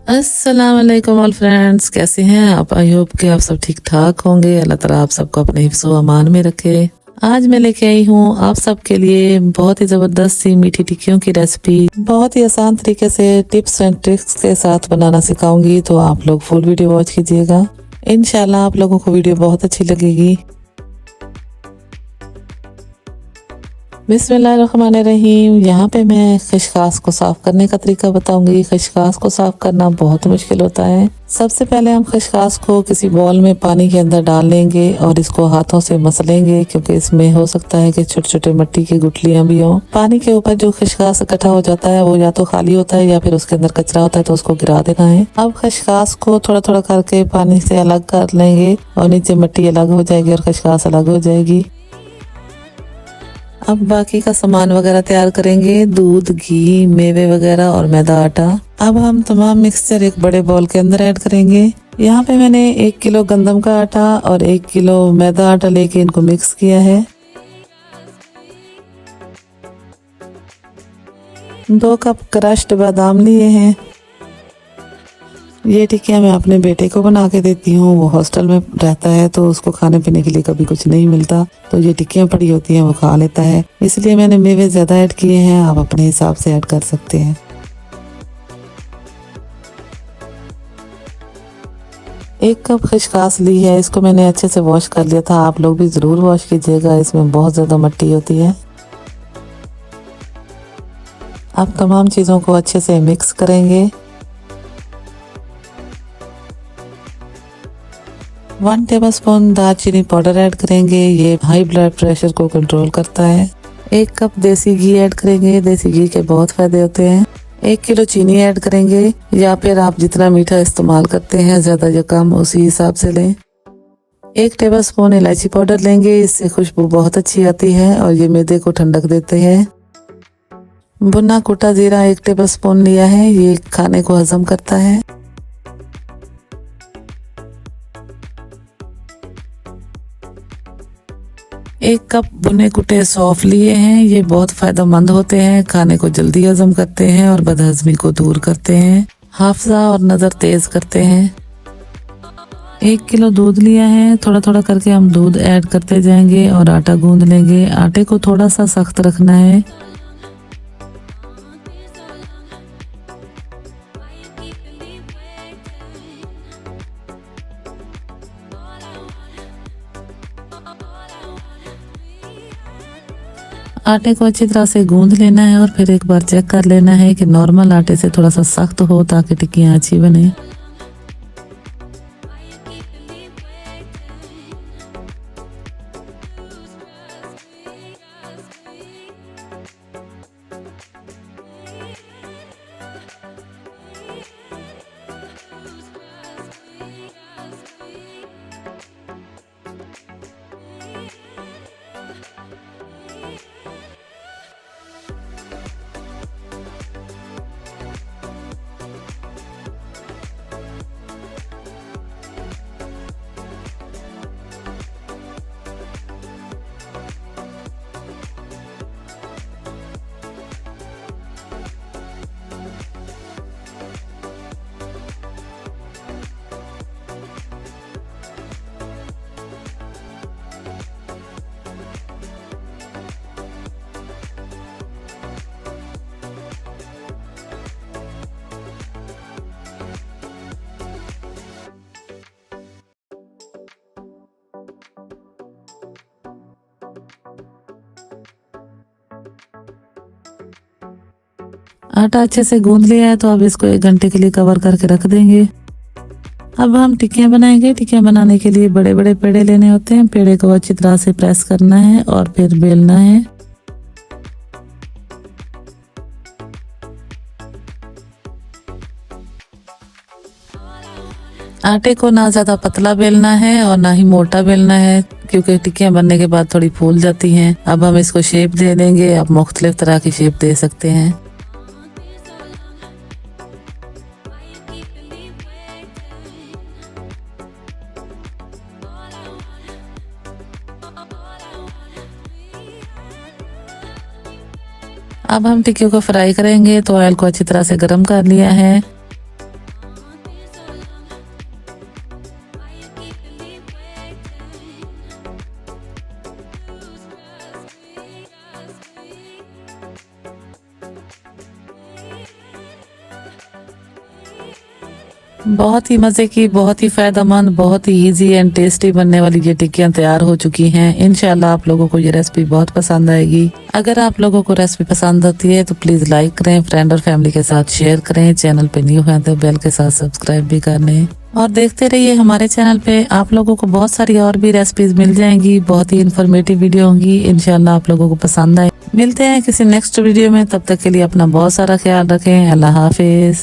अस्सलाम वालेकुम all friends, कैसे हैं आप? आई होप कि आप सब ठीक ठाक होंगे। अल्लाह ताला आप सबको अपने हिफ्ज़ व अमान में रखे। आज मैं लेके आई हूँ आप सबके लिए बहुत ही ज़बरदस्त सी मीठी टिक्कियों की रेसिपी। बहुत ही आसान तरीके से टिप्स एंड ट्रिक्स के साथ बनाना सिखाऊंगी, तो आप लोग फुल वीडियो वॉच कीजिएगा। इंशाल्लाह आप लोगों को वीडियो बहुत अच्छी लगेगी। बिस्मिल्लाहिर्रहमानिर्रहीम। यहाँ पे मैं खशखास को साफ करने का तरीका बताऊंगी। खशखास को साफ करना बहुत मुश्किल होता है। सबसे पहले हम खशखास को किसी बॉल में पानी के अंदर डाल लेंगे और इसको हाथों से मसलेंगे, क्योंकि इसमें हो सकता है कि छोटे छोटे मिट्टी की गुठलियां भी हों। पानी के ऊपर जो खशखास इकट्ठा हो जाता है वो या तो खाली होता है या फिर उसके अंदर कचरा होता है, तो उसको गिरा देना है। अब खशखास को थोड़ा थोड़ा करके पानी से अलग कर लेंगे और नीचे मिट्टी अलग हो जाएगी और खशखास अलग हो जाएगी। अब बाकी का सामान वगैरह तैयार करेंगे। दूध, घी, मेवे वगैरह और मैदा, आटा। अब हम तमाम मिक्सचर एक बड़े बाउल के अंदर ऐड करेंगे। यहाँ पे मैंने 1 किलो गंदम का आटा और 1 किलो मैदा आटा लेके इनको मिक्स किया है। 2 कप क्रश्ड बादाम लिए हैं। ये टिक्कियाँ मैं अपने बेटे को बना के देती हूँ। वो हॉस्टल में रहता है तो उसको खाने पीने के लिए कभी कुछ नहीं मिलता, तो ये टिक्कियाँ पड़ी होती हैं वो खा लेता है, इसलिए मैंने मेवे ज्यादा ऐड किए हैं। आप अपने हिसाब से ऐड कर सकते हैं। एक कप खशखास ली है, इसको मैंने अच्छे से वॉश कर लिया था। आप लोग भी जरूर वॉश कीजिएगा, इसमें बहुत ज्यादा मिट्टी होती है। अब तमाम चीजों को अच्छे से मिक्स करेंगे। 1 टेबलस्पून दालचीनी पाउडर ऐड करेंगे, ये हाई ब्लड प्रेशर को कंट्रोल करता है। 1 कप देसी घी ऐड करेंगे, देसी घी के बहुत फायदे होते हैं। 1 किलो चीनी ऐड करेंगे, या फिर आप जितना मीठा इस्तेमाल करते हैं ज्यादा या कम उसी हिसाब से लें। 1 टेबलस्पून इलायची पाउडर लेंगे, इससे खुशबू बहुत अच्छी आती है और ये मैदे को ठंडक देते हैं। भुना कुटा जीरा 1 टेबलस्पून लिया है, ये खाने को हजम करता है। 1 कप भुने कुटे सौंफ लिए हैं, ये बहुत फायदेमंद होते हैं, खाने को जल्दी हजम करते हैं और बदहजमी को दूर करते हैं, हाफजा और नजर तेज करते हैं। 1 किलो दूध लिया है, थोड़ा थोड़ा करके हम दूध ऐड करते जाएंगे और आटा गूंद लेंगे। आटे को थोड़ा सा सख्त रखना है। आटे को अच्छी तरह से गूंद लेना है और फिर एक बार चेक कर लेना है कि नॉर्मल आटे से थोड़ा सा सख्त हो, ताकि टिक्कियाँ अच्छी बने। आटा अच्छे से गूंद लिया है, तो अब इसको 1 घंटे के लिए कवर करके रख देंगे। अब हम टिक्कियाँ बनाएंगे। टिक्कियाँ बनाने के लिए बड़े बड़े पेड़े लेने होते हैं। पेड़े को अच्छी तरह से प्रेस करना है और फिर बेलना है। आटे को ना ज्यादा पतला बेलना है और ना ही मोटा बेलना है, क्योंकि टिक्कियाँ बनने के बाद थोड़ी फूल जाती हैं। अब हम इसको शेप दे देंगे। आप मुख्तलिफ तरह की शेप दे सकते हैं। अब हम टिक्कियों को फ्राई करेंगे, तो ऑयल को अच्छी तरह से गर्म कर लिया है। बहुत ही मजे की, बहुत ही फायदेमंद, बहुत ही इजी एंड टेस्टी बनने वाली ये टिक्कियां तैयार हो चुकी हैं। इंशाल्लाह आप लोगों को ये रेसिपी बहुत पसंद आएगी। अगर आप लोगों को रेसिपी पसंद आती है तो प्लीज लाइक करें, फ्रेंड और फैमिली के साथ शेयर करें। चैनल पे न्यू है तो बेल के साथ सब्सक्राइब भी कर लें और देखते रहिए हमारे चैनल पे। आप लोगों को बहुत सारी और भी रेसिपीज मिल जाएंगी, बहुत ही इन्फॉर्मेटिव वीडियो होंगी। इंशाल्लाह आप लोगों को पसंद आए। मिलते हैं किसी नेक्स्ट वीडियो में, तब तक के लिए अपना बहुत सारा ख्याल रखें। अल्लाह हाफिज।